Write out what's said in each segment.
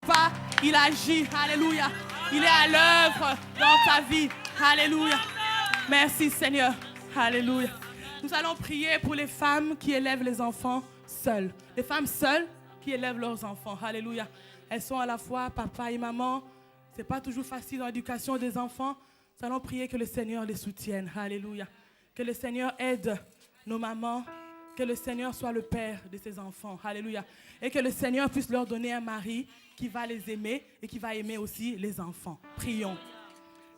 pas, il agit. Alléluia. Il est à l'œuvre dans ta vie. Alléluia. Merci Seigneur. Alléluia. Nous allons prier pour les femmes qui élèvent les enfants seules. Les femmes seules qui élèvent leurs enfants. Alléluia. Elles sont à la fois papa et maman. Ce n'est pas toujours facile dans l'éducation des enfants. Nous allons prier que le Seigneur les soutienne. Alléluia. Que le Seigneur aide nos mamans. Que le Seigneur soit le père de ces enfants. Alléluia. Et que le Seigneur puisse leur donner un mari qui va les aimer et qui va aimer aussi les enfants. Prions.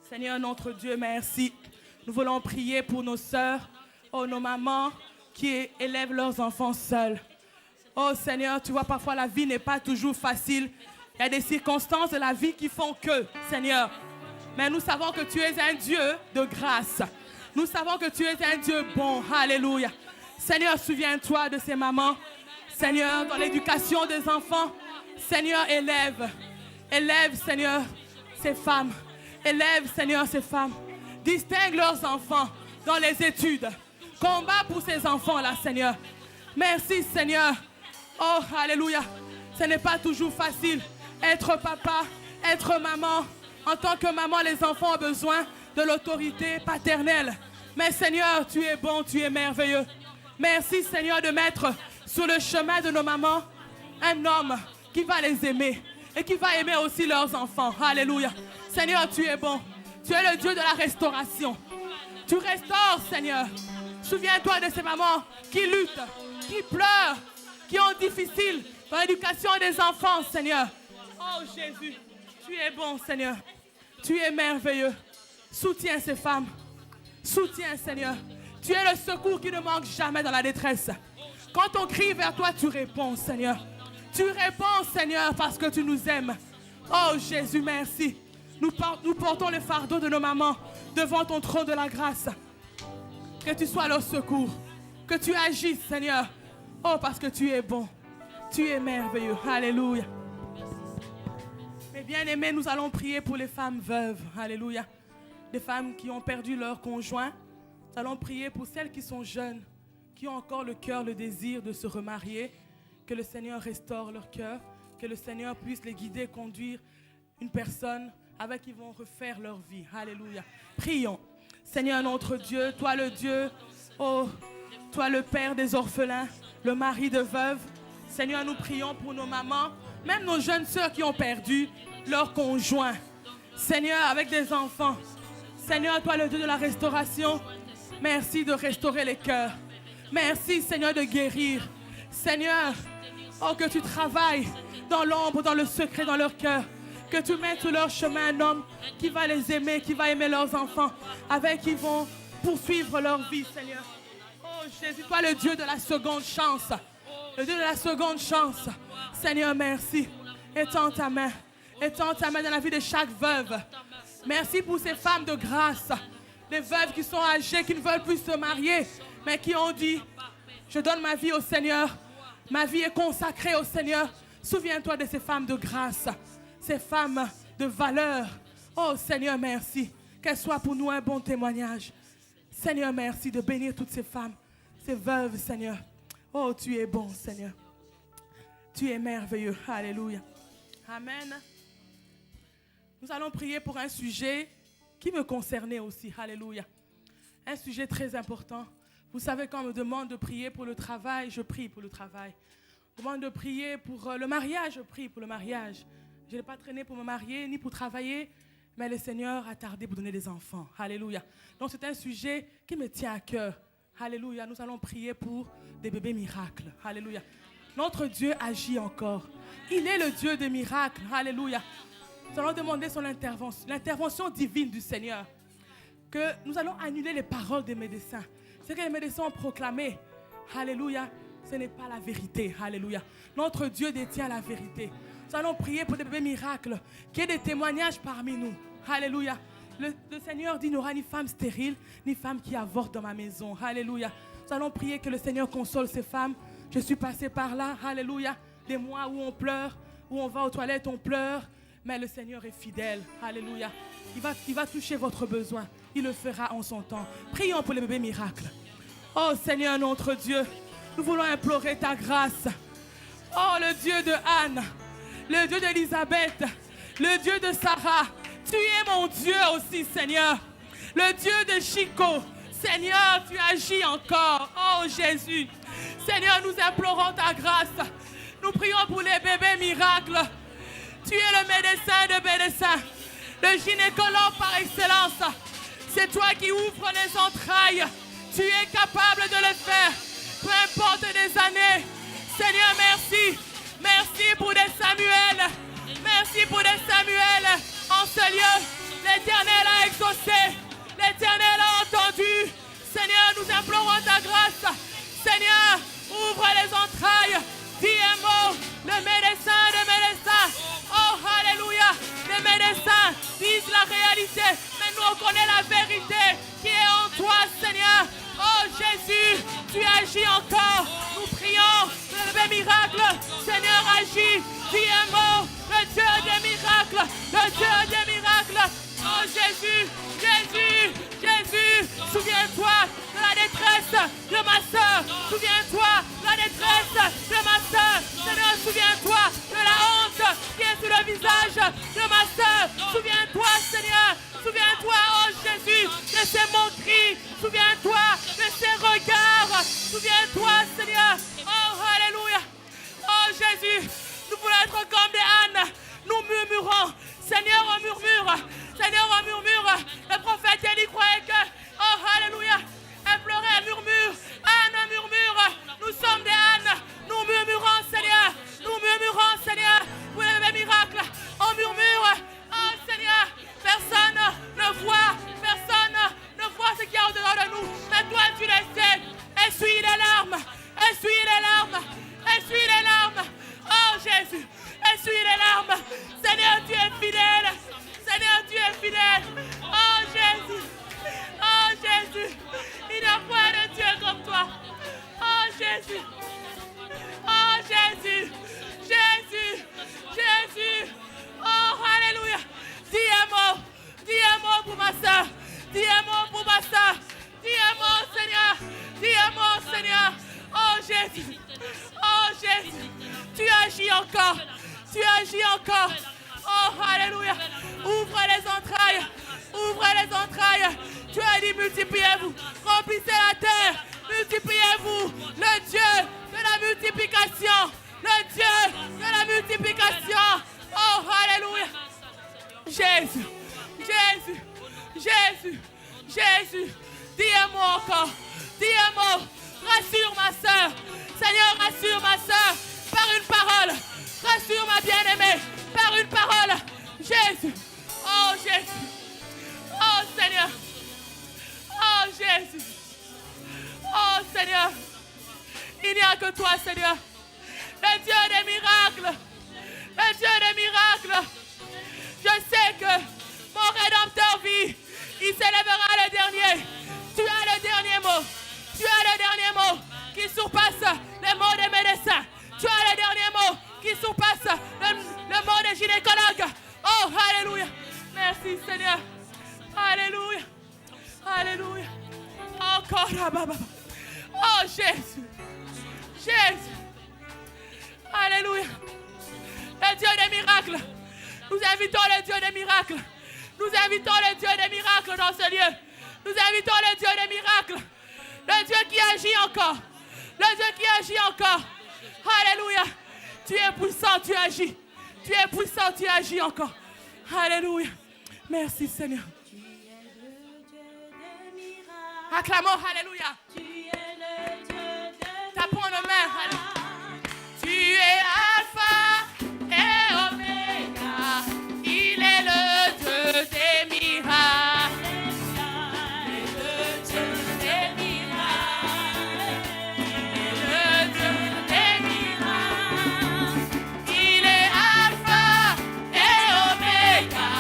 Seigneur notre Dieu, merci. Nous voulons prier pour nos sœurs, nos mamans qui élèvent leurs enfants seuls. Oh Seigneur, tu vois, parfois la vie n'est pas toujours facile. Il y a des circonstances de la vie qui font que, Seigneur. Mais nous savons que tu es un Dieu de grâce. Nous savons que tu es un Dieu bon. Alléluia. Seigneur, souviens-toi de ces mamans. Seigneur, dans l'éducation des enfants, Seigneur, élève. Élève, Seigneur, ces femmes. Élève, Seigneur, ces femmes. Distingue leurs enfants dans les études. Combat pour ces enfants-là, Seigneur. Merci, Seigneur. Oh, alléluia. Ce n'est pas toujours facile. Être papa, être maman. En tant que maman, les enfants ont besoin de l'autorité paternelle. Mais Seigneur, tu es bon, tu es merveilleux. Merci, Seigneur, de mettre sur le chemin de nos mamans un homme qui va les aimer et qui va aimer aussi leurs enfants. Alléluia. Seigneur, tu es bon. Tu es le Dieu de la restauration. Tu restaures, Seigneur. Souviens-toi de ces mamans qui luttent, qui pleurent, qui ont difficile dans l'éducation des enfants, Seigneur. Oh Jésus, tu es bon, Seigneur. Tu es merveilleux. Soutiens ces femmes. Soutiens, Seigneur. Tu es le secours qui ne manque jamais dans la détresse. Quand on crie vers toi, tu réponds, Seigneur. Tu réponds, Seigneur, parce que tu nous aimes. Oh Jésus, merci. Nous portons le fardeau de nos mamans devant ton trône de la grâce. Que tu sois leur secours. Que tu agisses, Seigneur. Oh, parce que tu es bon. Tu es merveilleux. Alléluia. Mes bien-aimés, nous allons prier pour les femmes veuves. Alléluia. Les femmes qui ont perdu leur conjoint. Nous allons prier pour celles qui sont jeunes, qui ont encore le cœur, le désir de se remarier. Que le Seigneur restaure leur cœur. Que le Seigneur puisse les guider, conduire une personne avec qui ils vont refaire leur vie. Alléluia. Prions. Seigneur notre Dieu, toi le Dieu, oh, toi le Père des orphelins, le mari de veuves. Seigneur, nous prions pour nos mamans, même nos jeunes sœurs qui ont perdu leur conjoint. Seigneur, avec des enfants. Seigneur, toi le Dieu de la restauration, merci de restaurer les cœurs. Merci, Seigneur, de guérir. Seigneur, oh, que tu travailles dans l'ombre, dans le secret, dans leur cœur. Que tu mettes sur leur chemin un homme qui va les aimer, qui va aimer leurs enfants, avec qui ils vont poursuivre leur vie, Seigneur. Oh Jésus, toi le Dieu de la seconde chance. Le Dieu de la seconde chance. Seigneur, merci. Étends ta main. Étends ta main dans la vie de chaque veuve. Merci pour ces femmes de grâce. Les veuves qui sont âgées, qui ne veulent plus se marier, mais qui ont dit, je donne ma vie au Seigneur. Ma vie est consacrée au Seigneur. Souviens-toi de ces femmes de grâce. Ces femmes de valeur. Oh Seigneur, merci. Qu'elles soient pour nous un bon témoignage. Seigneur, merci de bénir toutes ces femmes, ces veuves, Seigneur. Oh, tu es bon, Seigneur. Tu es merveilleux. Alléluia. Amen. Nous allons prier pour un sujet qui me concernait aussi. Alléluia. Un sujet très important. Vous savez, quand on me demande de prier pour le travail, je prie pour le travail. On me demande de prier pour le mariage, je prie pour le mariage. Je n'ai pas traîné pour me marier ni pour travailler, mais le Seigneur a tardé pour donner des enfants. Alléluia. Donc c'est un sujet qui me tient à cœur. Alléluia. Nous allons prier pour des bébés miracles. Alléluia. Notre Dieu agit encore. Il est le Dieu des miracles. Alléluia. Nous allons demander son intervention, l'intervention divine du Seigneur. Que nous allons annuler les paroles des médecins. Ce que les médecins ont proclamé. Alléluia. Ce n'est pas la vérité. Alléluia. Notre Dieu détient la vérité. Nous allons prier pour des bébés miracles, qu'il y ait des témoignages parmi nous. Alléluia. Le Seigneur dit, il n'y aura ni femme stérile, ni femme qui avorte dans ma maison. Alléluia. Nous allons prier que le Seigneur console ces femmes. Je suis passé par là. Alléluia. Des mois où on pleure, où on va aux toilettes, on pleure. Mais le Seigneur est fidèle. Alléluia. Il va toucher votre besoin. Il le fera en son temps. Prions pour les bébés miracles. Oh Seigneur notre Dieu, nous voulons implorer ta grâce. Oh le Dieu de Anne, le Dieu d'Élisabeth, le Dieu de Sarah. Tu es mon Dieu aussi, Seigneur. Le Dieu de Chico. Seigneur, tu agis encore. Oh Jésus. Seigneur, nous implorons ta grâce. Nous prions pour les bébés miracles. Tu es le médecin de médecins, le gynécologue par excellence. C'est toi qui ouvres les entrailles. Tu es capable de le faire, peu importe les années. Seigneur, merci. Merci pour des Samuel. Merci pour des Samuel en ce lieu. L'Éternel a exaucé. L'Éternel a entendu. Seigneur, nous implorons ta grâce. Seigneur, ouvre les entrailles. Dis un mot, le médecin de médecins. Oh, alléluia. Les médecins disent la réalité, mais nous on connaît la vérité qui est en toi, Seigneur. Oh, Jésus, tu agis encore. Nous prions pour le miracle. Seigneur, agis. Dis un mot, le Dieu des miracles. Le Dieu des miracles. Oh, Jésus, Jésus, Jésus, souviens-toi de la détresse de ma soeur. Souviens-toi de la détresse de ma soeur. Seigneur, souviens-toi de la honte qui est sur le visage de ma soeur. Souviens-toi, Seigneur. Souviens-toi, oh Jésus, de ces moqueries. Souviens-toi de ces regards. Souviens-toi, Seigneur. Oh, alléluia. Oh, Jésus, nous voulons être comme des ânes. Nous murmurons. Seigneur, on murmure. Seigneur, on murmure. Le prophète Élie croyait que, oh, alléluia, elle pleurait, elle murmure. Anne murmure. Nous sommes des ânes. Nous murmurons, Seigneur. Nous murmurons, Seigneur. Pour les miracles, on murmure. Oh, Seigneur, personne ne voit. Personne ne voit ce qu'il y a au-dedans de nous. Mais toi, tu le sais. Essuie les larmes. Essuie les larmes. Essuie les larmes. Oh, Jésus. Essuie les larmes. Seigneur, tu es fidèle. Seigneur, tu es fidèle. Oh, Jésus. Oh, Jésus. Il n'y a point de Dieu comme toi. Oh, Jésus. Oh, Jésus. Jésus. Jésus. Oh, alléluia. Dis un mot pour ma soeur. Dis un mot pour ma soeur. Dis un mot, Seigneur. Dis un mot, Seigneur. Oh, Jésus. Oh, Jésus. Tu agis encore. Tu agis encore. Oh, alléluia. Ouvre les entrailles. Ouvre les entrailles. Tu as dit multipliez-vous. Remplissez la terre. Multipliez-vous. Le Dieu de la multiplication. Le Dieu de la multiplication. Oh, alléluia. Jésus. Jésus. Jésus. Jésus. Dis un mot encore. Dis un mot. Rassure ma soeur. Seigneur, rassure ma soeur par une parole. Rassure ma bien-aimée par une parole. Jésus. Oh, Jésus. Oh, Seigneur. Oh, Jésus. Oh, Seigneur. Il n'y a que toi, Seigneur. Le Dieu des miracles. Le Dieu des miracles. Je sais que mon Rédempteur vit. Il s'élèvera le dernier. Tu as le dernier mot. Tu as le dernier mot qui surpasse les mots des médecins. Tu as le dernier mot qui surpasse le mot des gynécologues. Oh, alléluia. Merci, Seigneur. Alléluia. Alléluia. Encore là-bas. Oh, Jésus. Jésus. Alléluia. Le Dieu des miracles. Nous invitons le Dieu des miracles. Nous invitons le Dieu des miracles dans ce lieu. Nous invitons le Dieu des miracles. Le Dieu qui agit encore. Le Dieu qui agit encore. Alléluia. Tu es puissant, tu agis. Tu es puissant, tu agis encore. Alléluia. Merci, Seigneur. Acclamons, alléluia. Tapons nos mains. Alléluia. Tu es Alpha et Oméga. Il est le Dieu des miracles. Le Dieu des miracles. Le Dieu des miracles. Il est Alpha et Oméga.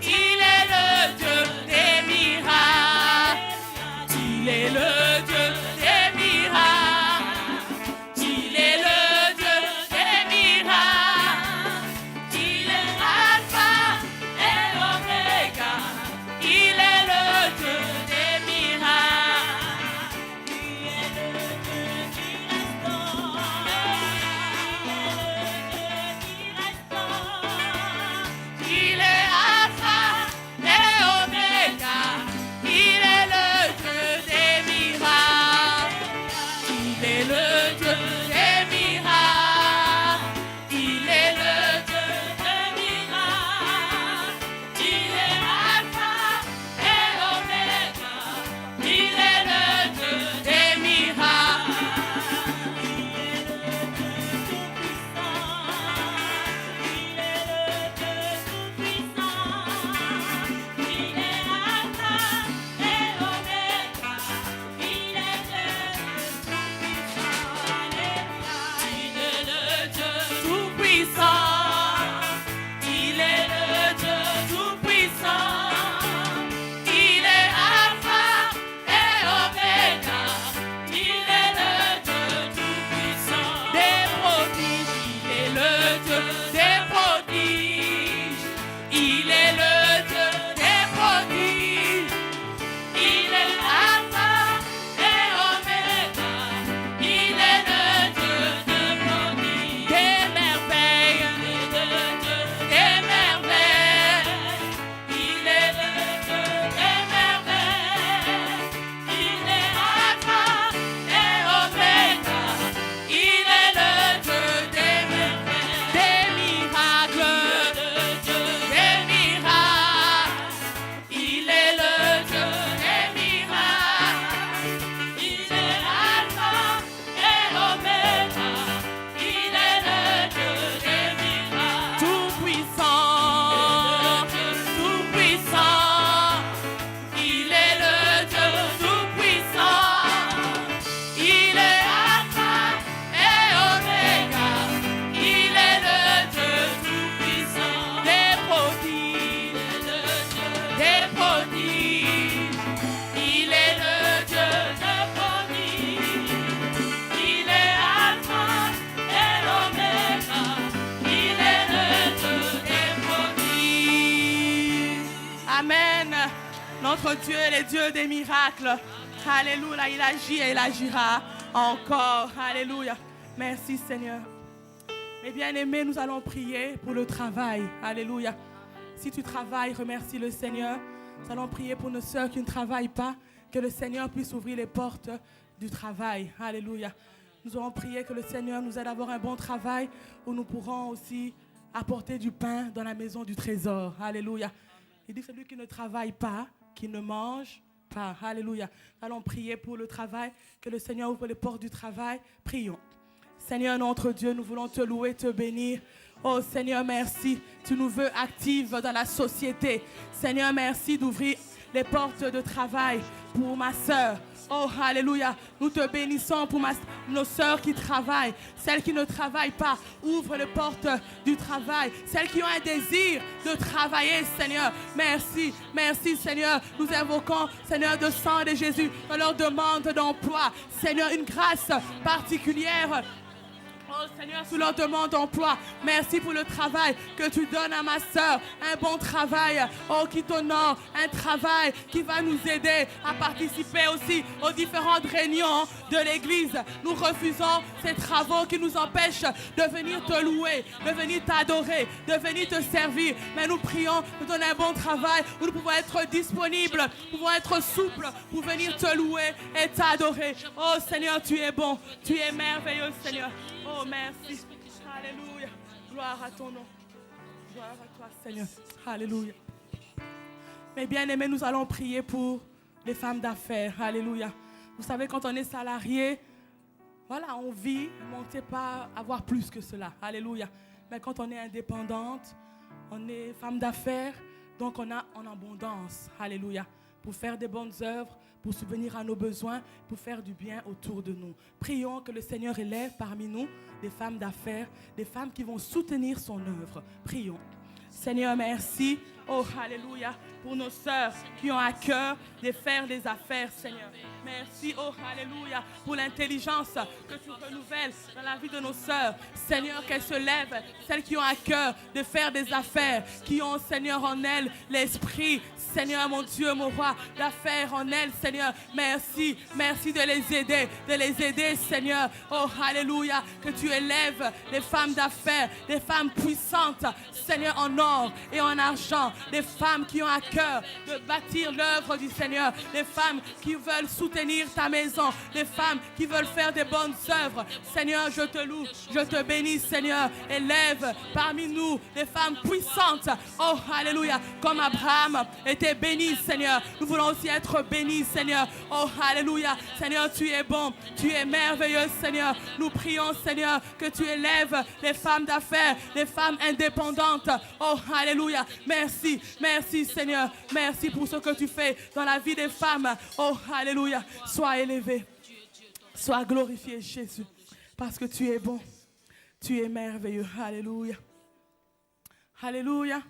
Il est le Dieu des miracles. Il est le Dieu Notre Dieu est le Dieu des miracles. Alléluia, il agit et il agira encore. Alléluia. Merci Seigneur. Mes bien-aimés, nous allons prier pour le travail. Alléluia. Si tu travailles, remercie le Seigneur. Nous allons prier pour nos sœurs qui ne travaillent pas, que le Seigneur puisse ouvrir les portes du travail. Alléluia. Nous allons prier que le Seigneur nous aide à avoir un bon travail où nous pourrons aussi apporter du pain dans la maison du trésor. Alléluia. Il dit que celui qui ne travaille pas, qui ne mange pas. Alléluia. Nous allons prier pour le travail, que le Seigneur ouvre les portes du travail. Prions. Seigneur notre Dieu, nous voulons te louer, te bénir. Oh Seigneur, merci. Tu nous veux actifs dans la société. Seigneur, merci d'ouvrir les portes de travail pour ma sœur. Oh, alléluia. Nous te bénissons pour nos sœurs qui travaillent. Celles qui ne travaillent pas, ouvre les portes du travail. Celles qui ont un désir de travailler, Seigneur. Merci, merci, Seigneur. Nous invoquons, Seigneur, le sang de Jésus dans leur demande d'emploi. Seigneur, une grâce particulière. Oh Seigneur, sous leur demande d'emploi, merci pour le travail que tu donnes à ma sœur. Un bon travail, oh, qui t'honore. Un travail qui va nous aider à participer aussi aux différentes réunions de l'Église. Nous refusons ces travaux qui nous empêchent de venir te louer, de venir t'adorer, de venir te servir. Mais nous prions de donner un bon travail où nous pouvons être disponibles, pouvons être souples pour venir te louer et t'adorer. Oh Seigneur, tu es bon, tu es merveilleux, Seigneur. Oh, merci. Alléluia. Gloire à ton nom. Gloire à toi, Seigneur. Alléluia. Mes bien-aimés, nous allons prier pour les femmes d'affaires. Alléluia. Vous savez, quand on est salarié, voilà, on vit, mais on ne sait pas avoir plus que cela. Alléluia. Mais quand on est indépendante, on est femme d'affaires, donc on a en abondance. Alléluia. Pour faire des bonnes œuvres, pour subvenir à nos besoins, pour faire du bien autour de nous. Prions que le Seigneur élève parmi nous des femmes d'affaires, des femmes qui vont soutenir son œuvre. Prions. Seigneur, merci. Oh, alléluia, pour nos sœurs qui ont à cœur de faire des affaires, Seigneur. Merci, oh, alléluia, pour l'intelligence que tu renouvelles dans la vie de nos sœurs. Seigneur, qu'elles se lèvent, celles qui ont à cœur de faire des affaires, qui ont, Seigneur, en elles l'esprit, Seigneur, mon Dieu, mon roi, d'affaires en elles, Seigneur. Merci, merci de les aider, Seigneur. Oh, alléluia, que tu élèves les femmes d'affaires, des femmes puissantes, Seigneur, en or et en argent. Des femmes qui ont à cœur de bâtir l'œuvre du Seigneur. Des femmes qui veulent soutenir ta maison. Des femmes qui veulent faire des bonnes œuvres. Seigneur, je te loue, je te bénis, Seigneur. Élève parmi nous des femmes puissantes. Oh, alléluia. Comme Abraham était béni, Seigneur. Nous voulons aussi être bénis, Seigneur. Oh, alléluia. Seigneur, tu es bon. Tu es merveilleux, Seigneur. Nous prions, Seigneur, que tu élèves les femmes d'affaires, les femmes indépendantes. Oh, alléluia. Merci. Merci Seigneur, merci pour ce que tu fais dans la vie des femmes. Oh, alléluia, sois élevé, sois glorifié Jésus, parce que tu es bon, tu es merveilleux. Alléluia, alléluia.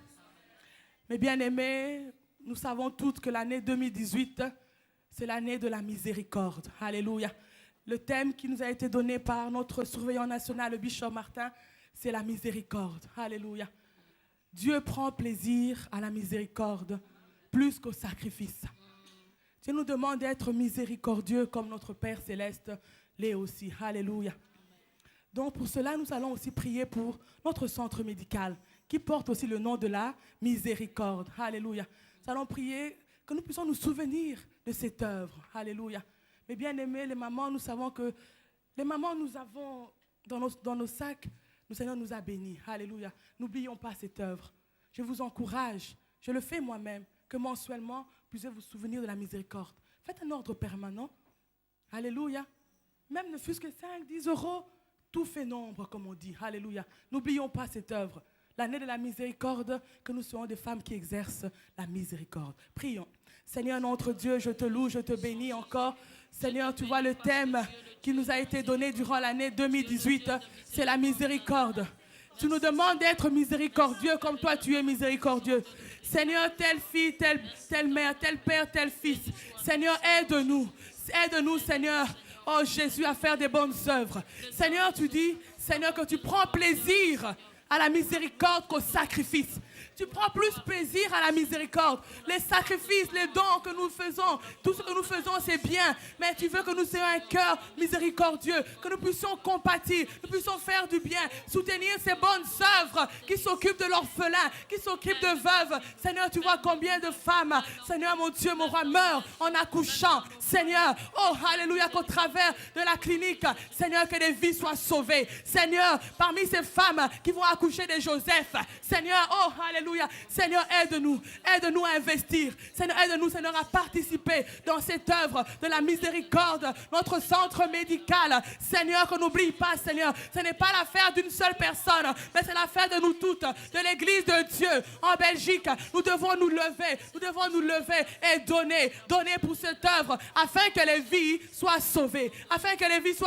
Mes bien-aimés, nous savons toutes que l'année 2018, c'est l'année de la miséricorde. Alléluia. Le thème qui nous a été donné par notre surveillant national, le bishop Martin, c'est la miséricorde. Alléluia. Dieu prend plaisir à la miséricorde plus qu'au sacrifice. Dieu nous demande d'être miséricordieux comme notre Père Céleste l'est aussi. Alléluia. Donc pour cela, nous allons aussi prier pour notre centre médical qui porte aussi le nom de la miséricorde. Alléluia. Nous allons prier que nous puissions nous souvenir de cette œuvre. Alléluia. Mais bien aimés, les mamans, nous savons que les mamans, nous avons dans nos sacs, le Seigneur nous a bénis. Alléluia. N'oublions pas cette œuvre. Je vous encourage, je le fais moi-même, que mensuellement, vous puissiez vous souvenir de la miséricorde. Faites un ordre permanent. Alléluia. Même ne fût-ce que 5, 10 euros, tout fait nombre, comme on dit. Alléluia. N'oublions pas cette œuvre. L'année de la miséricorde, que nous soyons des femmes qui exercent la miséricorde. Prions. Seigneur notre Dieu, je te loue, je te bénis encore. Seigneur, tu vois le thème qui nous a été donné durant l'année 2018, c'est la miséricorde. Tu nous demandes d'être miséricordieux comme toi tu es miséricordieux. Seigneur, telle fille, telle mère, tel père, tel fils. Seigneur, aide-nous. Aide-nous, Seigneur. Oh Jésus, à faire des bonnes œuvres. Seigneur, tu dis, Seigneur, que tu prends plaisir à la miséricorde qu'au sacrifice. Tu prends plus plaisir à la miséricorde. Les sacrifices, les dons que nous faisons, tout ce que nous faisons, c'est bien. Mais tu veux que nous ayons un cœur miséricordieux, que nous puissions compatir, nous puissions faire du bien, soutenir ces bonnes œuvres qui s'occupent de l'orphelin, qui s'occupent de veuves. Seigneur, tu vois combien de femmes, Seigneur mon Dieu, mon roi, meurent en accouchant. Seigneur, oh alléluia, qu'au travers de la clinique, Seigneur, que des vies soient sauvées. Seigneur, parmi ces femmes qui vont accoucher de Joseph, Seigneur, oh alléluia, Seigneur, aide-nous à investir. Seigneur, aide-nous, Seigneur, à participer dans cette œuvre de la miséricorde, notre centre médical. Seigneur, qu'on n'oublie pas, Seigneur, ce n'est pas l'affaire d'une seule personne, mais c'est l'affaire de nous toutes, de l'Église de Dieu en Belgique. Nous devons nous lever et donner pour cette œuvre, afin que les vies soient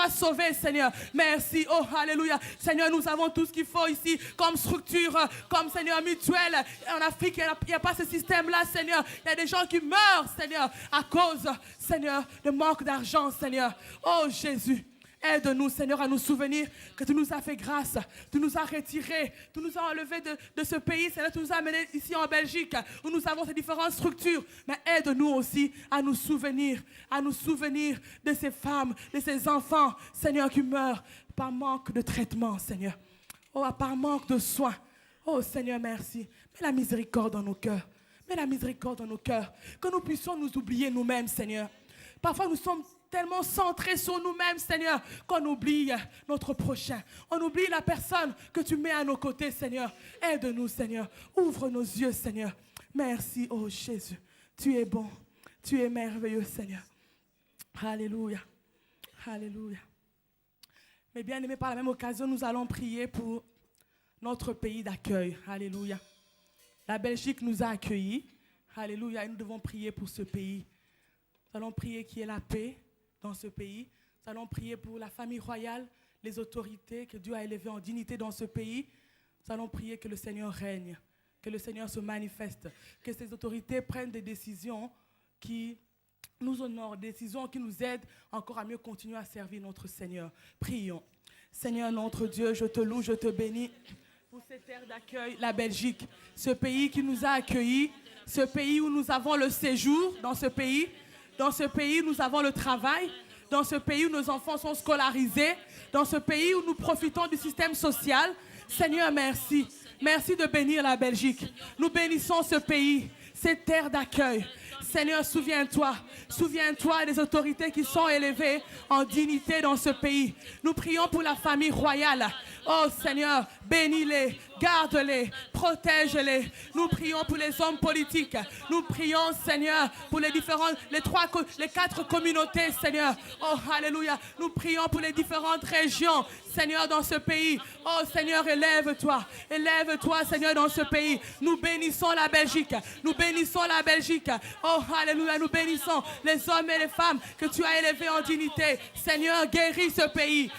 sauvées, Seigneur. Merci, oh alléluia. Seigneur, nous avons tout ce qu'il faut ici, comme structure, comme Seigneur mutuelle. En Afrique, il n'y a pas ce système-là, Seigneur. Il y a des gens qui meurent, Seigneur, à cause, Seigneur, de manque d'argent, Seigneur. Oh Jésus, aide-nous, Seigneur, à nous souvenir que tu nous as fait grâce, tu nous as retirés, tu nous as enlevés de ce pays, Seigneur, tu nous as amenés ici en Belgique, où nous avons ces différentes structures. Mais aide-nous aussi à nous souvenir de ces femmes, de ces enfants, Seigneur, qui meurent par manque de traitement, Seigneur. Oh, par manque de soins. Oh Seigneur, merci. Mets la miséricorde dans nos cœurs. Que nous puissions nous oublier nous-mêmes, Seigneur. Parfois, nous sommes tellement centrés sur nous-mêmes, Seigneur, qu'on oublie notre prochain. On oublie la personne que tu mets à nos côtés, Seigneur. Aide-nous, Seigneur. Ouvre nos yeux, Seigneur. Merci, oh Jésus. Tu es bon. Tu es merveilleux, Seigneur. Alléluia. Alléluia. Mais bien aimés, par la même occasion, nous allons prier pour notre pays d'accueil. Alléluia. La Belgique nous a accueillis. Alléluia. Et nous devons prier pour ce pays. Nous allons prier qu'il y ait la paix dans ce pays. Nous allons prier pour la famille royale, les autorités que Dieu a élevées en dignité dans ce pays. Nous allons prier que le Seigneur règne, que le Seigneur se manifeste, que ces autorités prennent des décisions qui nous honorent, des décisions qui nous aident encore à mieux continuer à servir notre Seigneur. Prions. Seigneur notre Dieu, je te loue, je te bénis pour cette terre d'accueil, la Belgique, ce pays qui nous a accueillis, ce pays où nous avons le séjour dans ce pays où nous avons le travail, dans ce pays où nos enfants sont scolarisés, dans ce pays où nous profitons du système social. Seigneur, merci. Merci de bénir la Belgique. Nous bénissons ce pays, cette terre d'accueil. Seigneur, souviens-toi des autorités qui sont élevées en dignité dans ce pays. Nous prions pour la famille royale. Oh Seigneur, bénis-les, garde-les, protège-les. Nous prions pour les hommes politiques. Nous prions, Seigneur, pour les 4 communautés, Seigneur. Oh, alléluia. Nous prions pour les différentes régions, Seigneur, dans ce pays. Oh Seigneur, élève-toi, Seigneur, dans ce pays. Nous bénissons la Belgique. Oh, alléluia. Nous bénissons les hommes et les femmes que tu as élevés en dignité. Seigneur, guéris ce pays.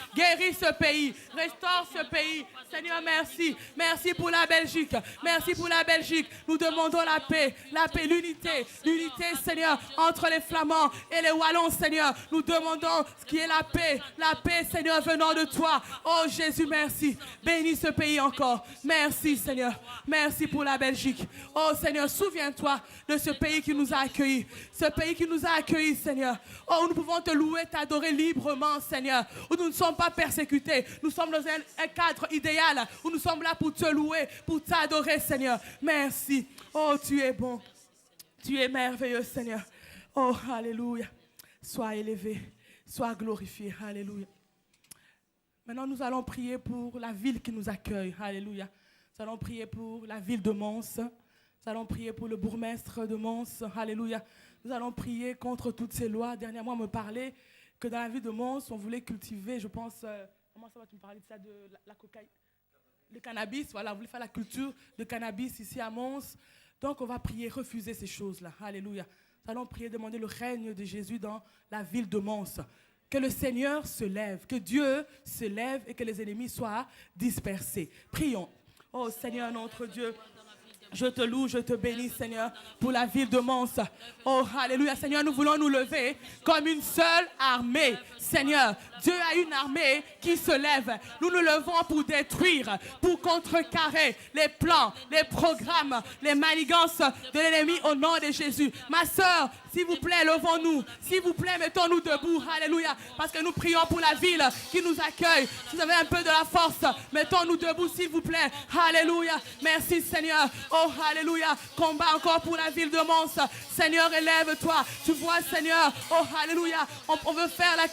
Restaure ce pays. Seigneur, merci. Merci pour la Belgique. Nous demandons la paix, l'unité, Seigneur, entre les Flamands et les Wallons, Seigneur. Nous demandons ce qui est la paix, Seigneur, venant de toi. Oh Jésus, merci. Bénis ce pays encore. Merci, Seigneur. Merci pour la Belgique. Oh Seigneur, souviens-toi de ce pays qui nous a accueillis. Seigneur. Oh, nous pouvons te louer, t'adorer librement, Seigneur. Où nous ne sommes pas persécutés. Nous sommes dans un cadre idéal où nous sommes là pour te louer, pour t'adorer, Seigneur. Merci. Oh, tu es bon. Tu es merveilleux, Seigneur. Oh, alléluia. Sois élevé, sois glorifié. Alléluia. Maintenant, nous allons prier pour la ville qui nous accueille. Alléluia. Nous allons prier pour la ville de Mons. Nous allons prier pour le bourgmestre de Mons. Alléluia. Nous allons prier contre toutes ces lois. Dernièrement, on me parlait que dans la ville de Mons, on voulait cultiver, je pense, comment ça va, tu me parlais de ça, de la cocaïne, le cannabis, voilà, on voulait faire la culture de cannabis ici à Mons. Donc, on va prier, refuser ces choses-là. Alléluia. Nous allons prier, demander le règne de Jésus dans la ville de Mons. Que le Seigneur se lève, que Dieu se lève et que les ennemis soient dispersés. Prions. Oh Seigneur notre Dieu, je te loue, je te bénis, Seigneur, pour la ville de Mons. Oh, alléluia, Seigneur, nous voulons nous lever comme une seule armée, Seigneur, Dieu a une armée qui se lève. Nous nous levons pour détruire, pour contrecarrer les plans, les programmes, les manigances de l'ennemi au nom de Jésus. Ma sœur, s'il vous plaît, levons-nous. S'il vous plaît, mettons-nous debout. Alléluia. Parce que nous prions pour la ville qui nous accueille. Si vous avez un peu de la force, mettons-nous debout, s'il vous plaît. Alléluia. Merci, Seigneur. Oh, alléluia. Combat encore pour la ville de Mons. Seigneur, élève-toi. Tu vois, Seigneur. Oh, alléluia. On veut faire la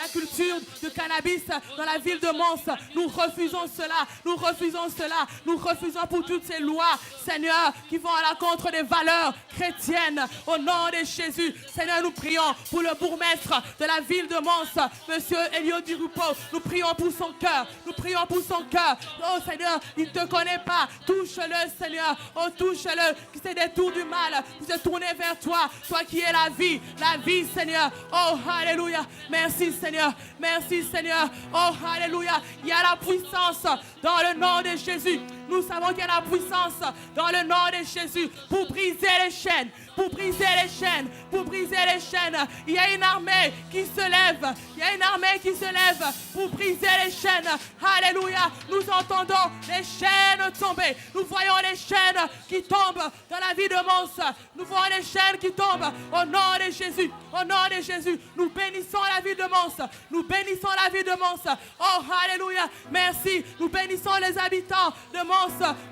culture de cannabis dans la ville de Mons. Nous refusons cela. Nous refusons cela. Nous refusons pour toutes ces lois, Seigneur, qui vont à l'encontre des valeurs chrétiennes. Au nom de Jésus, Seigneur, nous prions pour le bourgmestre de la ville de Mons, Monsieur Elio Di Rupo. Nous prions pour son cœur. Nous prions pour son cœur. Oh Seigneur, il ne te connaît pas. Touche-le, Seigneur. Oh, touche-le. Qui s'est détourné du mal. Qui s'est tourné vers toi. Toi qui es la vie, Seigneur. Oh, alléluia. Merci, Seigneur. Merci, Seigneur. Oh, alléluia. Il y a la puissance dans le nom de Jésus. Nous savons qu'il y a la puissance dans le nom de Jésus pour briser les chaînes. Pour briser les chaînes, pour briser les chaînes. Il y a une armée qui se lève. Il y a une armée qui se lève pour briser les chaînes. Alléluia. Nous entendons les chaînes tomber. Nous voyons les chaînes qui tombent dans la vie de Mons. Nous voyons les chaînes qui tombent au nom de Jésus. Au nom de Jésus. Nous bénissons la vie de Mons. Nous bénissons la vie de Mons. Oh, alléluia. Merci. Nous bénissons les habitants de Mons.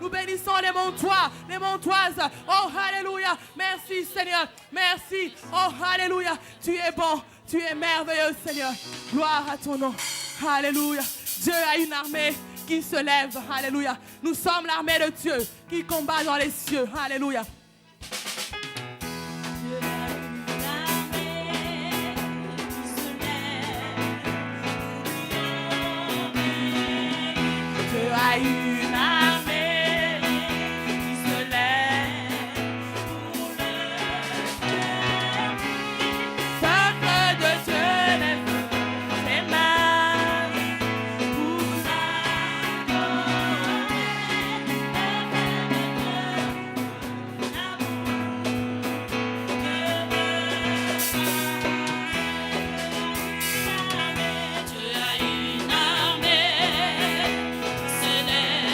Nous bénissons les Montois, les Montoises. Oh, alléluia. Merci, Seigneur. Merci. Oh, alléluia. Tu es bon. Tu es merveilleux, Seigneur. Gloire à ton nom. Alléluia. Dieu a une armée qui se lève. Alléluia. Nous sommes l'armée de Dieu qui combat dans les cieux. Alléluia. Dieu a une armée qui se lève pour le peuple de Dieu lève ses mains pour Dieu a une armée qui se lève.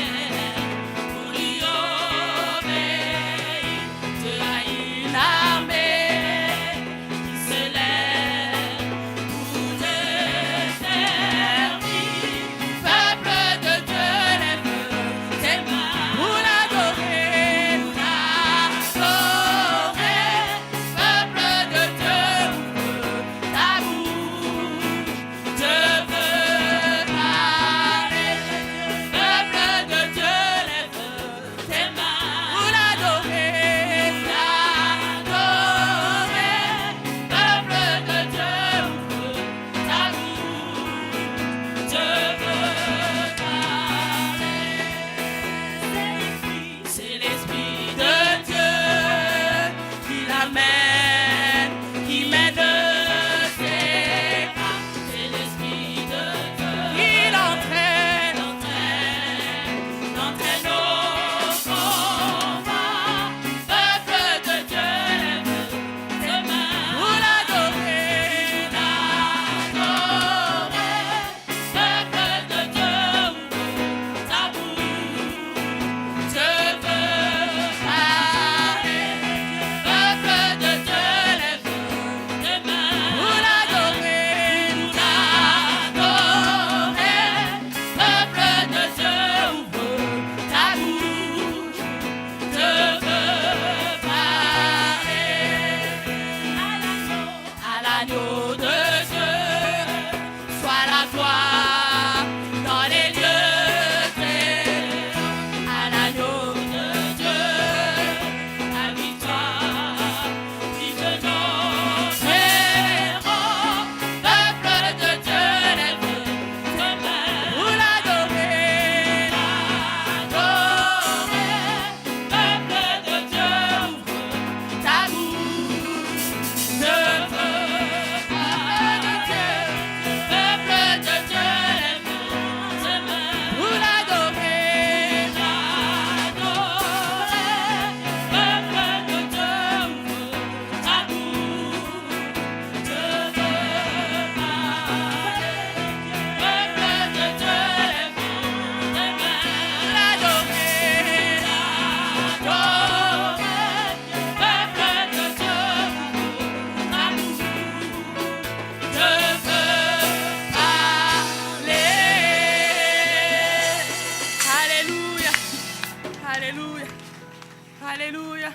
Alléluia.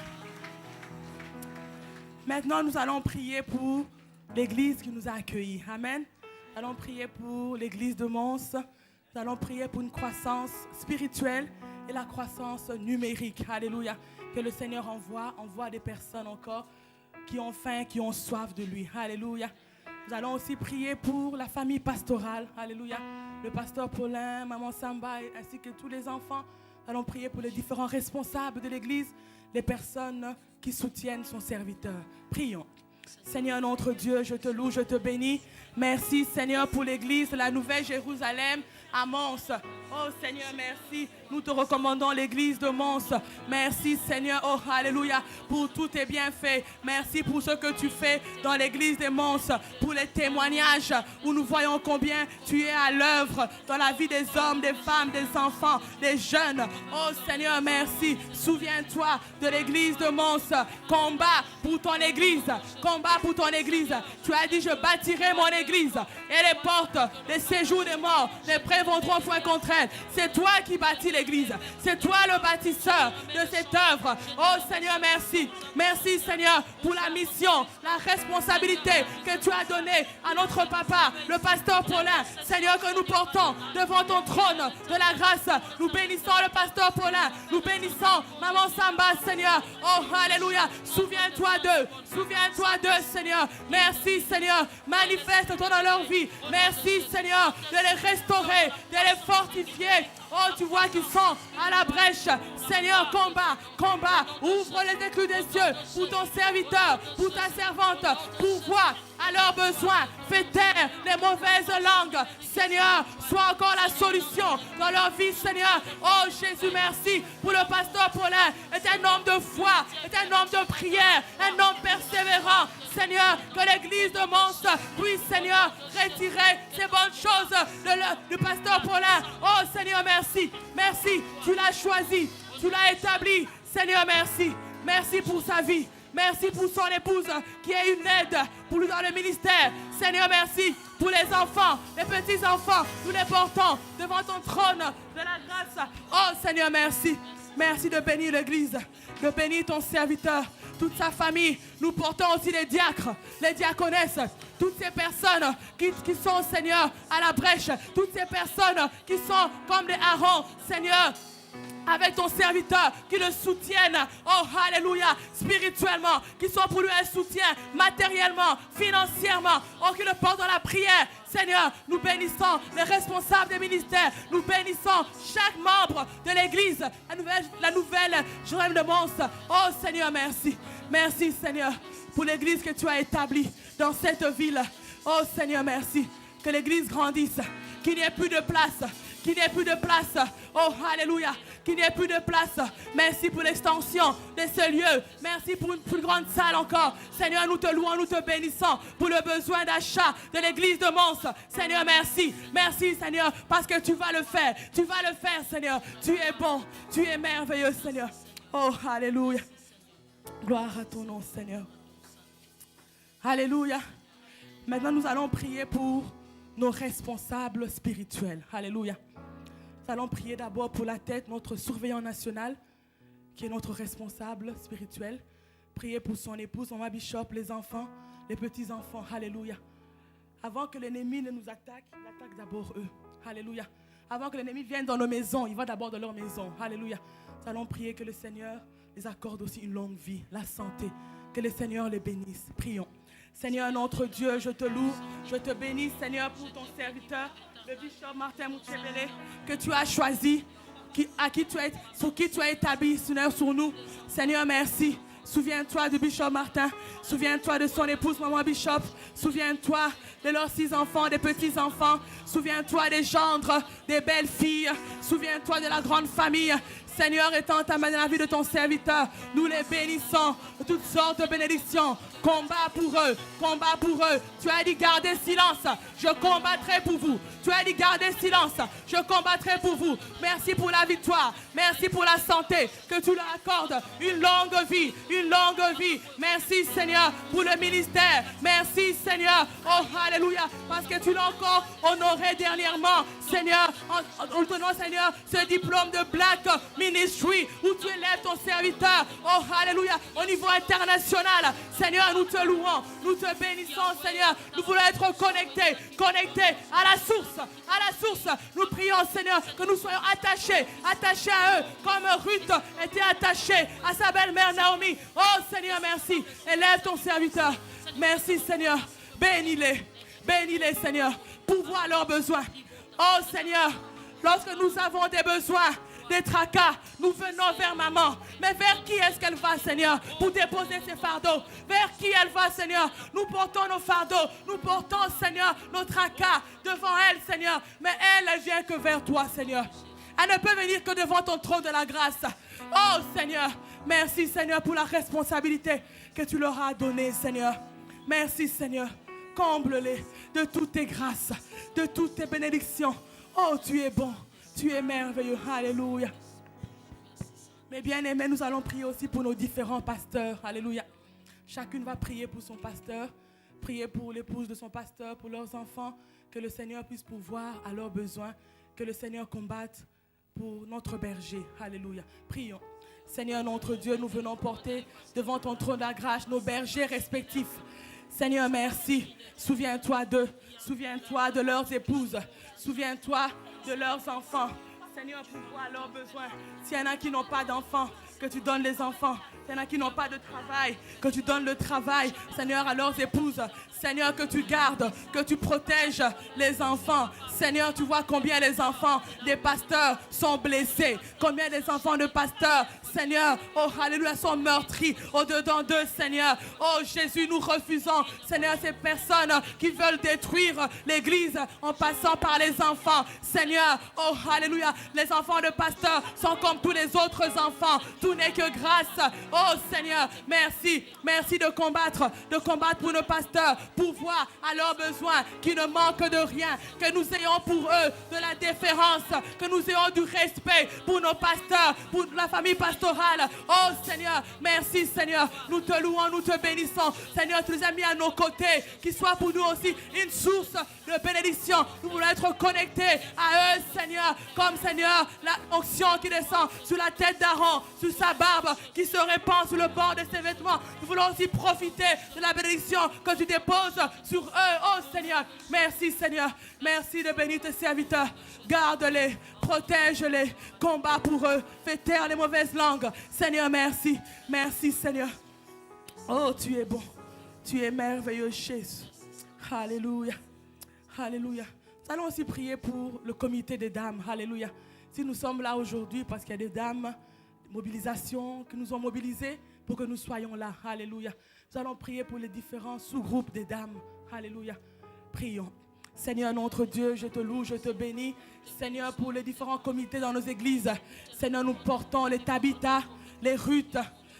Maintenant, nous allons prier pour l'église qui nous a accueillis. Amen. Nous allons prier pour l'église de Mons. Nous allons prier pour une croissance spirituelle et la croissance numérique. Alléluia. Que le Seigneur envoie des personnes encore qui ont faim, qui ont soif de lui. Alléluia. Nous allons aussi prier pour la famille pastorale. Alléluia. Le pasteur Paulin, maman Samba, ainsi que tous les enfants. Nous allons prier pour les différents responsables de l'église, les personnes qui soutiennent son serviteur. Prions. Seigneur notre Dieu, je te loue, je te bénis. Merci Seigneur pour l'église de la Nouvelle Jérusalem à Mons. Oh Seigneur, merci. Nous te recommandons l'église de Mons. Merci Seigneur, oh alléluia, pour tous tes bienfaits. Merci pour ce que tu fais dans l'église de Mons, pour les témoignages où nous voyons combien tu es à l'œuvre dans la vie des hommes, des femmes, des enfants, des jeunes. Oh Seigneur, merci. Souviens-toi de l'église de Mons. Combat pour ton église. Combat pour ton église. Tu as dit, je bâtirai mon église et les portes des séjours des morts ne prévaudront point contre elle. C'est toi qui bâtis l'église. C'est toi le bâtisseur de cette œuvre. Oh Seigneur, merci. Merci Seigneur pour la mission, la responsabilité que tu as donnée à notre papa, le pasteur Paulin. Seigneur, que nous portons devant ton trône de la grâce. Nous bénissons le pasteur Paulin. Nous bénissons maman Samba, Seigneur. Oh alléluia. Souviens-toi d'eux. Souviens-toi d'eux, Seigneur. Merci Seigneur. Manifeste-toi dans leur vie. Merci Seigneur de les restaurer, de les fortifier. Oh, tu vois qu'ils sont à la brèche. Seigneur, combat. Ouvre les écluses des cieux pour ton serviteur, pour ta servante, pour voir à leurs besoins. Fais taire les mauvaises langues. Seigneur, sois encore la solution dans leur vie, Seigneur. Oh, Jésus, merci pour le pasteur Paulin. Est un homme de foi, est un homme de prière, un homme persévérant. Seigneur, que l'église de Mons puisse, Seigneur, retirer ces bonnes choses du pasteur Paulin. Oh, Seigneur, merci. Merci, tu l'as choisi, tu l'as établi. Seigneur, merci. Merci pour sa vie. Merci pour son épouse qui est une aide pour lui dans le ministère. Seigneur, merci pour les enfants, les petits-enfants. Nous les portons devant ton trône de la grâce. Oh Seigneur, merci. Merci de bénir l'église, de bénir ton serviteur, toute sa famille. Nous portons aussi les diacres, les diaconesses, toutes ces personnes qui sont, Seigneur, à la brèche. Toutes ces personnes qui sont comme des Aaron, Seigneur, avec ton serviteur, qui le soutiennent, oh alléluia, spirituellement, qui sont pour lui un soutien matériellement, financièrement, oh qui le portent dans la prière. Seigneur, nous bénissons les responsables des ministères, nous bénissons chaque membre de l'église, la nouvelle Jérusalem de Mons. Oh Seigneur, merci. Merci Seigneur pour l'église que tu as établie dans cette ville. Oh Seigneur, merci. Que l'église grandisse, qu'il n'y ait plus de place. Qu'il n'y ait plus de place. Oh, alléluia. Qu'il n'y ait plus de place. Merci pour l'extension de ce lieu. Merci pour une plus grande salle encore. Seigneur, nous te louons, nous te bénissons pour le besoin d'achat de l'église de Mons. Seigneur, merci. Merci, Seigneur, parce que tu vas le faire. Tu vas le faire, Seigneur. Tu es bon. Tu es merveilleux, Seigneur. Oh, alléluia. Gloire à ton nom, Seigneur. Alléluia. Maintenant, nous allons prier pour nos responsables spirituels. Alléluia. Nous allons prier d'abord pour la tête, notre surveillant national, qui est notre responsable spirituel. Prier pour son épouse, maman Bishop, les enfants, les petits-enfants. Alléluia. Avant que l'ennemi ne nous attaque, il attaque d'abord eux. Alléluia. Avant que l'ennemi vienne dans nos maisons, il va d'abord dans leur maison. Alléluia. Nous allons prier que le Seigneur les accorde aussi une longue vie, la santé. Que le Seigneur les bénisse. Prions. Seigneur notre Dieu, je te loue, je te bénis, Seigneur, pour ton serviteur, le bishop Martin Mouchebele, que tu as choisi, sur qui tu as établi, Seigneur, sur nous. Seigneur, merci. Souviens-toi du bishop Martin. Souviens-toi de son épouse, maman Bishop. Souviens-toi de leurs 6 enfants, des petits-enfants. Souviens-toi des gendres, des belles filles. Souviens-toi de la grande famille. Seigneur, étends ta main dans la vie de ton serviteur. Nous les bénissons de toutes sortes de bénédictions. Combat pour eux, combat pour eux. Tu as dit garder silence, je combattrai pour vous. Tu as dit garder silence, je combattrai pour vous. Merci pour la victoire, merci pour la santé, que tu leur accordes une longue vie, une longue vie. Merci Seigneur pour le ministère, merci Seigneur, oh alléluia, parce que tu l'as encore honoré dernièrement, Seigneur, en donnant Seigneur ce diplôme de Black ministry, où tu élèves ton serviteur. Oh, alléluia, au niveau international. Seigneur, nous te louons, nous te bénissons, Seigneur. Nous voulons être connectés à la source, Nous prions, Seigneur, que nous soyons attachés à eux, comme Ruth était attachée à sa belle-mère Naomi. Oh, Seigneur, merci. Élève ton serviteur. Merci, Seigneur. Bénis-les, Seigneur. Pourvois leurs besoins. Oh, Seigneur, lorsque nous avons des besoins, des tracas, nous venons vers maman. Mais vers qui est-ce qu'elle va, Seigneur, pour déposer ses fardeaux? Vers qui elle va, Seigneur? Nous portons nos fardeaux, nous portons, Seigneur, nos tracas devant elle, Seigneur. Mais elle vient que vers toi, Seigneur. Elle ne peut venir que devant ton trône de la grâce. Oh, Seigneur, merci, Seigneur, pour la responsabilité que tu leur as donnée, Seigneur. Merci, Seigneur. Comble-les de toutes tes grâces, de toutes tes bénédictions. Oh, tu es bon. Tu es merveilleux. Alléluia. Mais bien aimés, nous allons prier aussi pour nos différents pasteurs. Alléluia. Chacune va prier pour son pasteur, prier pour l'épouse de son pasteur, pour leurs enfants. Que le Seigneur puisse pourvoir à leurs besoins. Que le Seigneur combatte pour notre berger. Alléluia. Prions. Seigneur notre Dieu, nous venons porter devant ton trône de la grâce nos bergers respectifs. Seigneur, merci. Souviens-toi d'eux. Souviens-toi de leurs épouses. Souviens-toi de leurs enfants. Seigneur, pourvois leurs besoins. S'il y en a qui n'ont pas d'enfants, que tu donnes les enfants. S'il y en a qui n'ont pas de travail, que tu donnes le travail. Seigneur, à leurs épouses. Seigneur, que tu gardes, que tu protèges les enfants. Seigneur, tu vois combien les enfants des pasteurs sont blessés. Combien les enfants de pasteurs, Seigneur, oh alléluia, sont meurtris au-dedans d'eux, Seigneur. Oh Jésus, nous refusons, Seigneur, ces personnes qui veulent détruire l'église en passant par les enfants. Seigneur, oh alléluia, les enfants de pasteurs sont comme tous les autres enfants. Tout n'est que grâce. Oh Seigneur, merci. Merci de combattre pour nos pasteurs, pour voir à leurs besoins, qui ne manquent de rien, que nous ayons pour eux de la déférence, que nous ayons du respect pour nos pasteurs, pour la famille pastorale. Oh Seigneur, merci Seigneur, nous te louons, nous te bénissons. Seigneur, tu nous as mis à nos côtés, qu'il soit pour nous aussi une source de bénédiction. Nous voulons être connectés à eux, Seigneur, comme Seigneur, la onction qui descend sur la tête d'Aaron, sur sa barbe, qui se répand sur le bord de ses vêtements. Nous voulons aussi profiter de la bénédiction que tu déposes sur eux. Oh Seigneur, merci Seigneur, merci de bénir tes serviteurs. Garde-les, protège-les, combat pour eux, fais taire les mauvaises langues. Seigneur, merci, merci Seigneur. Oh, tu es bon, tu es merveilleux Jésus. Alléluia, alléluia. Nous allons aussi prier pour le comité des dames. Alléluia. Si nous sommes là aujourd'hui parce qu'il y a des dames, mobilisation, qui nous ont mobilisés pour que nous soyons là. Alléluia. Nous allons prier pour les différents sous-groupes des dames. Alléluia. Prions. Seigneur notre Dieu, je te loue, je te bénis. Seigneur, pour les différents comités dans nos églises. Seigneur, nous portons les Tabitha, les Ruth.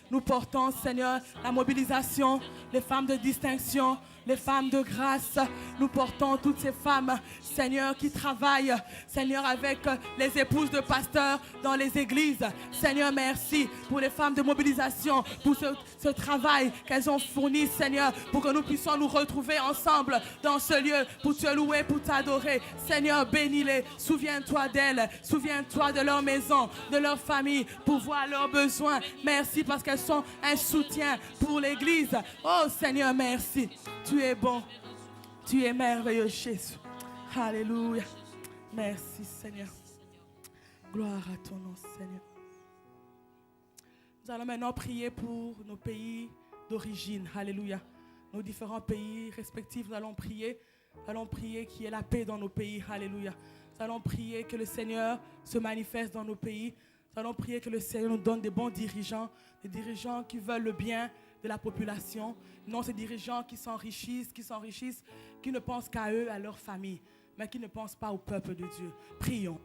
Nous portons, Seigneur, la mobilisation, les femmes de distinction, les femmes de grâce. Nous portons toutes ces femmes, Seigneur, qui travaillent, Seigneur, avec les épouses de pasteurs dans les églises. Seigneur, merci pour les femmes de mobilisation, pour ce travail qu'elles ont fourni, Seigneur, pour que nous puissions nous retrouver ensemble dans ce lieu, pour te louer, pour t'adorer. Seigneur, bénis-les, souviens-toi d'elles, souviens-toi de leur maison, de leur famille, pour voir leurs besoins. Merci parce qu'elles sont un soutien pour l'église. Oh Seigneur, merci. Tu es bon. Tu es merveilleux, Jésus. Alléluia. Merci, Seigneur. Gloire à ton nom, Seigneur. Nous allons maintenant prier pour nos pays d'origine. Alléluia. Nos différents pays respectifs, nous allons prier. Nous allons prier qu'il y ait la paix dans nos pays. Alléluia. Nous allons prier que le Seigneur se manifeste dans nos pays. Nous allons prier que le Seigneur nous donne des bons dirigeants, des dirigeants qui veulent le bien de la population, non ces dirigeants qui s'enrichissent, qui ne pensent qu'à eux, à leur famille, mais qui ne pensent pas au peuple de Dieu. Prions.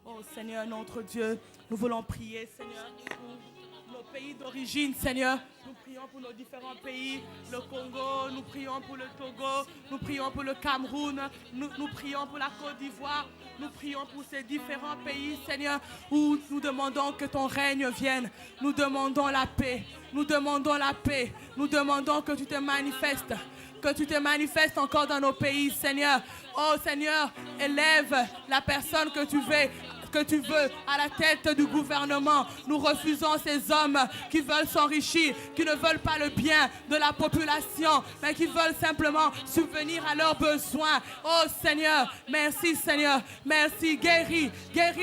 Oh Seigneur, notre Dieu, nous voulons prier, Seigneur, pour nos pays d'origine, Seigneur. Nous prions pour nos différents pays, le Congo, nous prions pour le Togo, nous prions pour le Cameroun, nous prions pour la Côte d'Ivoire, nous prions pour ces différents pays, Seigneur, où nous demandons que ton règne vienne. Nous demandons la paix, nous demandons la paix, nous demandons que tu te manifestes. Que tu te manifestes encore dans nos pays, Seigneur. Oh Seigneur, élève la personne que tu veux que tu veux à la tête du gouvernement. Nous refusons ces hommes qui veulent s'enrichir, qui ne veulent pas le bien de la population, mais qui veulent simplement subvenir à leurs besoins. Oh Seigneur, merci Seigneur, merci. Guéris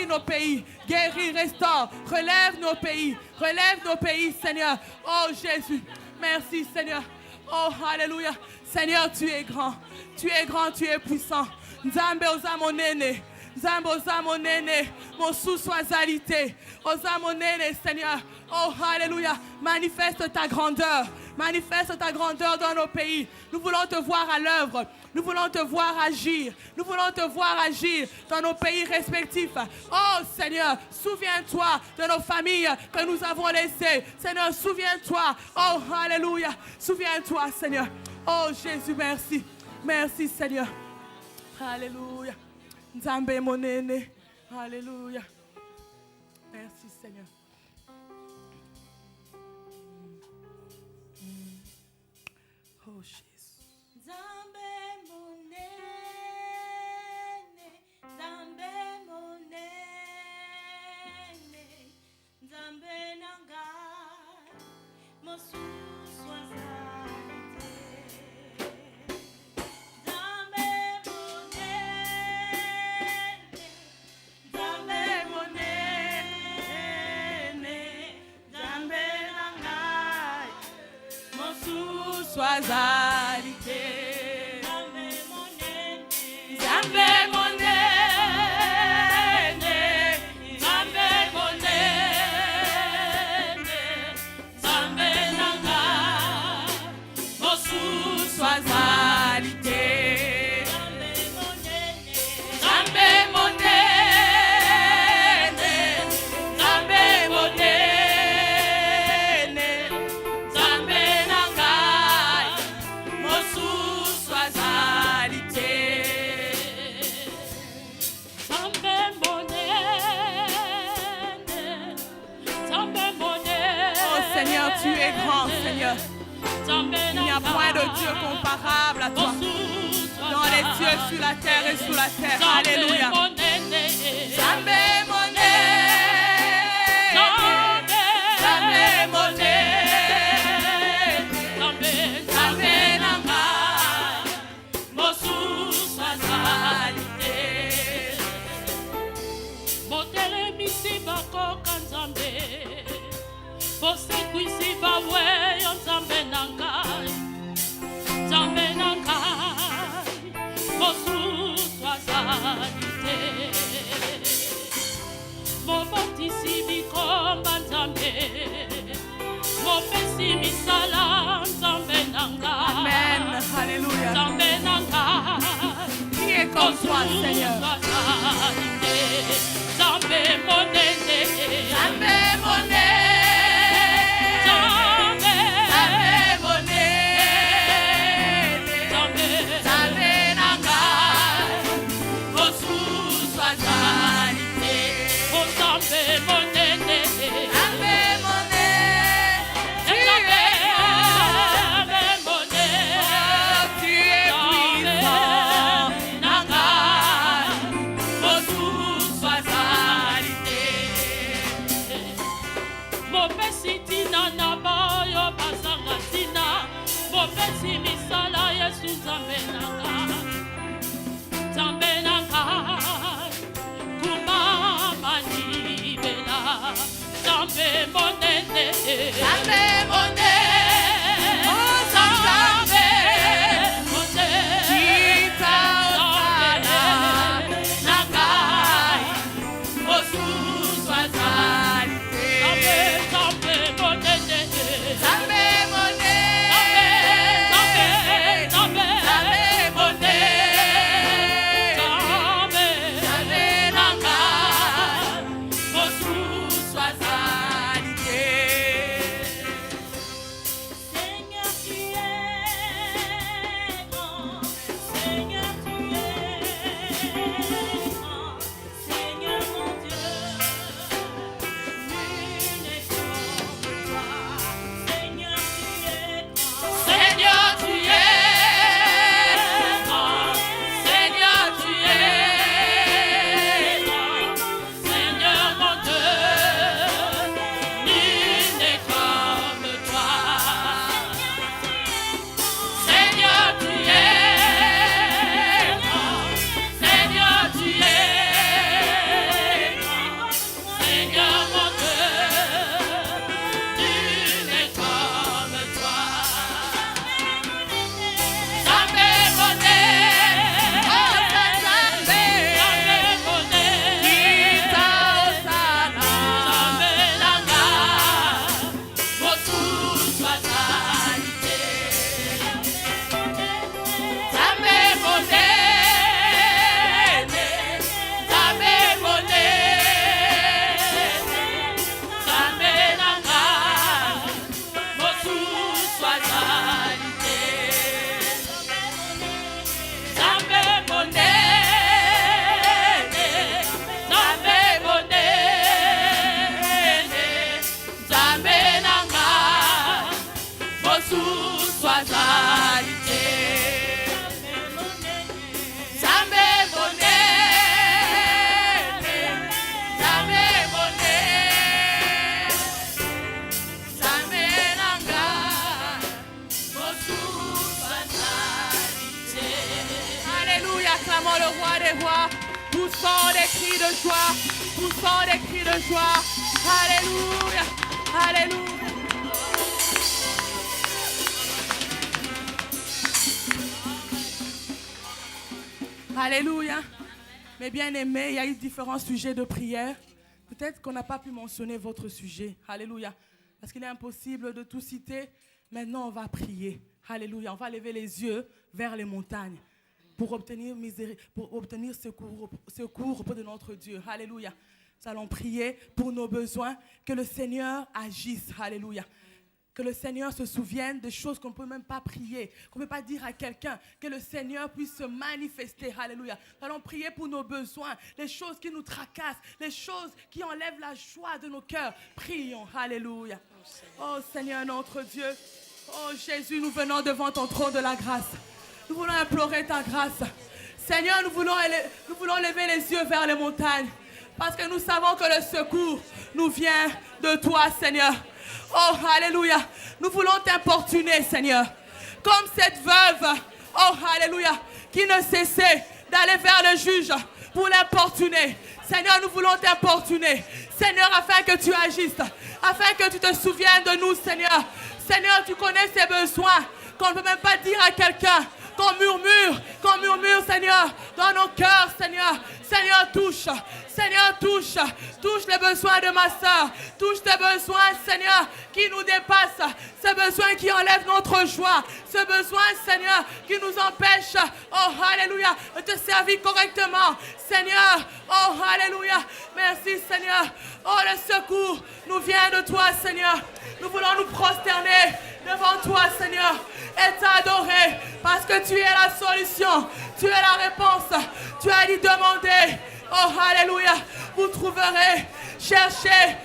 nos pays, guéris, restaure, relève nos pays Seigneur. Oh Jésus, merci Seigneur. Oh alléluia. Seigneur, tu es grand, tu es puissant. Nzambe ozamonene. Nzambe ozamonene, mon sous-soisalité. Ozamonene, Seigneur. Oh, alléluia. Manifeste ta grandeur dans nos pays. Nous voulons te voir à l'œuvre. Nous voulons te voir agir. Nous voulons te voir agir dans nos pays respectifs. Oh, Seigneur, souviens-toi de nos familles que nous avons laissées. Seigneur, souviens-toi. Oh, alléluia. Souviens-toi, Seigneur. Oh, Jésus, merci. Merci, Seigneur. Alléluia. Nzambe monene. Alléluia. Merci Seigneur. Oh Jésus. Nzambe monene. Nzambe monene. Nzambe nanga. Mosuswaza. Sois alité. Nzambe monene, Nzambe monene, Nzambe nanga, mosu sois alité. Nzambe monene, Nzambe monene. Tu es grand, Seigneur. Il n'y a point de Dieu comparable à toi. Dans les cieux, sur la terre et sous la terre. Alléluia. Nzambe monene. Nzambe monene. Nzambe nanga. Mosu swazalite. Botere misi bakoka Nzambe. Você kuisi bawe yo Nzambe nangai, Nzambe nangai, mosu twazalite. Mobotisi bikomba Nzambe, mopesi misala Nzambe nangai. Amen, alléluia. Nzambe nangai, qui est comme toi, Seigneur? Nzambe monene, Nzambe monene. Nzambe nanga, kumamani bela, Nzambe monene, Nzambe monene, oh Nzambe monene, kita osala nanga, mosu swazalite. Nzambe monene, Nzambe monene. les rois, poussons des cris de joie, poussons des cris de joie. Alléluia, alléluia. Alléluia. Mes bien-aimés, il y a eu différents sujets de prière. Peut-être qu'on n'a pas pu mentionner votre sujet. Alléluia. Parce qu'il est impossible de tout citer. Maintenant, on va prier. Alléluia. On va lever les yeux vers les montagnes pour obtenir secours auprès de notre Dieu. Alléluia. Nous allons prier pour nos besoins. Que le Seigneur agisse. Alléluia. Que le Seigneur se souvienne des choses qu'on ne peut même pas prier, qu'on ne peut pas dire à quelqu'un. Que le Seigneur puisse se manifester. Alléluia. Nous allons prier pour nos besoins, les choses qui nous tracassent, les choses qui enlèvent la joie de nos cœurs. Prions. Alléluia. Oh Seigneur notre Dieu. Oh Jésus, nous venons devant ton trône de la grâce. Nous voulons implorer ta grâce. Seigneur, nous voulons lever les yeux vers les montagnes. Parce que nous savons que le secours nous vient de toi, Seigneur. Oh, alléluia. Nous voulons t'importuner, Seigneur. Comme cette veuve, oh, alléluia, qui ne cessait d'aller vers le juge pour l'importuner. Seigneur, nous voulons t'importuner. Seigneur, afin que tu agisses, afin que tu te souviennes de nous, Seigneur. Seigneur, tu connais ses besoins qu'on ne peut même pas dire à quelqu'un. Qu'on murmure, Seigneur, dans nos cœurs, Seigneur. Seigneur, touche les besoins de ma soeur. Touche tes besoins, Seigneur, qui nous dépassent. Ces besoins qui enlèvent notre joie. Ce besoin, Seigneur, qui nous empêche, oh, alléluia, de te servir correctement. Seigneur, oh, alléluia. Merci, Seigneur. Oh, le secours nous vient de toi, Seigneur. Nous voulons nous prosterner devant toi, Seigneur, et t'adorer, parce que tu es la solution, tu es la réponse. Tu as dit demander, oh alléluia, vous trouverez, cherchez,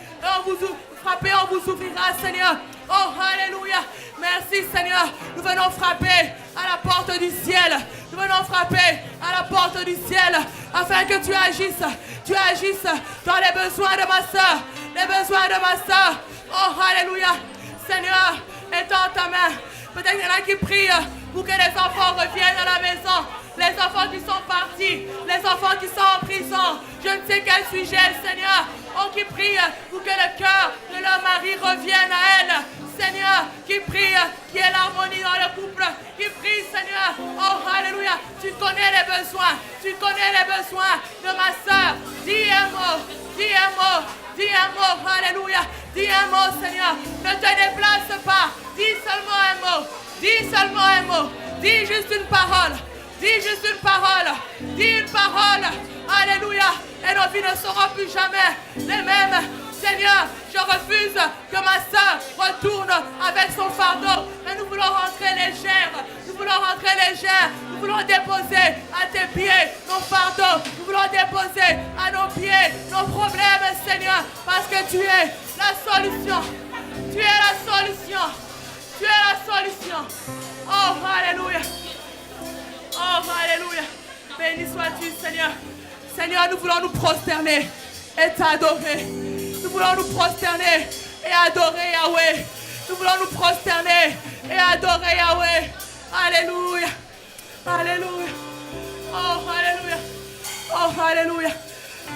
frappez, on vous ouvrira, Seigneur. Oh alléluia, merci Seigneur. Nous venons frapper à la porte du ciel. Nous venons frapper à la porte du ciel, afin que tu agisses dans les besoins de ma soeur, les besoins de ma soeur. Oh alléluia, Seigneur, étends ta main. Peut-être qu'il y en a qui prient pour que les enfants reviennent à la maison. Les enfants qui sont partis, les enfants qui sont en prison. Je ne sais quel sujet, Seigneur. Oh, qui prient pour que le cœur de leur mari revienne à elle. Seigneur, qui prie, qu'il y ait l'harmonie dans le couple. Qui prie, Seigneur. Oh, alléluia. Tu connais les besoins. Tu connais les besoins de ma soeur. Dis un mot. Dis un mot. Dis un mot. Alléluia. Dis un mot, Seigneur. Ne te déplace pas. Dis seulement un mot. Dis seulement un mot. Dis juste une parole. Dis juste une parole. Dis une parole. Alléluia. Et nos vies ne seront plus jamais les mêmes. Seigneur, je refuse que ma soeur retourne avec son fardeau. Mais nous voulons rentrer légère. Nous voulons rentrer légère. Nous voulons déposer à tes pieds nos fardeaux. Nous voulons déposer à nos pieds nos problèmes, Seigneur. Parce que tu es la solution. Tu es la solution. Tu es la solution. Oh, alléluia. Oh, alléluia. Béni sois-tu, Seigneur. Seigneur, nous voulons nous prosterner et t'adorer. Nous voulons nous prosterner et adorer Yahweh. Nous voulons nous prosterner et adorer Yahweh. Alléluia. Alléluia. Oh, alléluia. Oh, alléluia.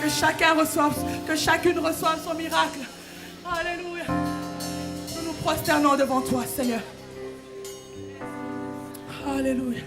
Que chacun reçoive, que chacune reçoive son miracle. Alléluia. Nous nous prosternons devant toi, Seigneur. Alléluia.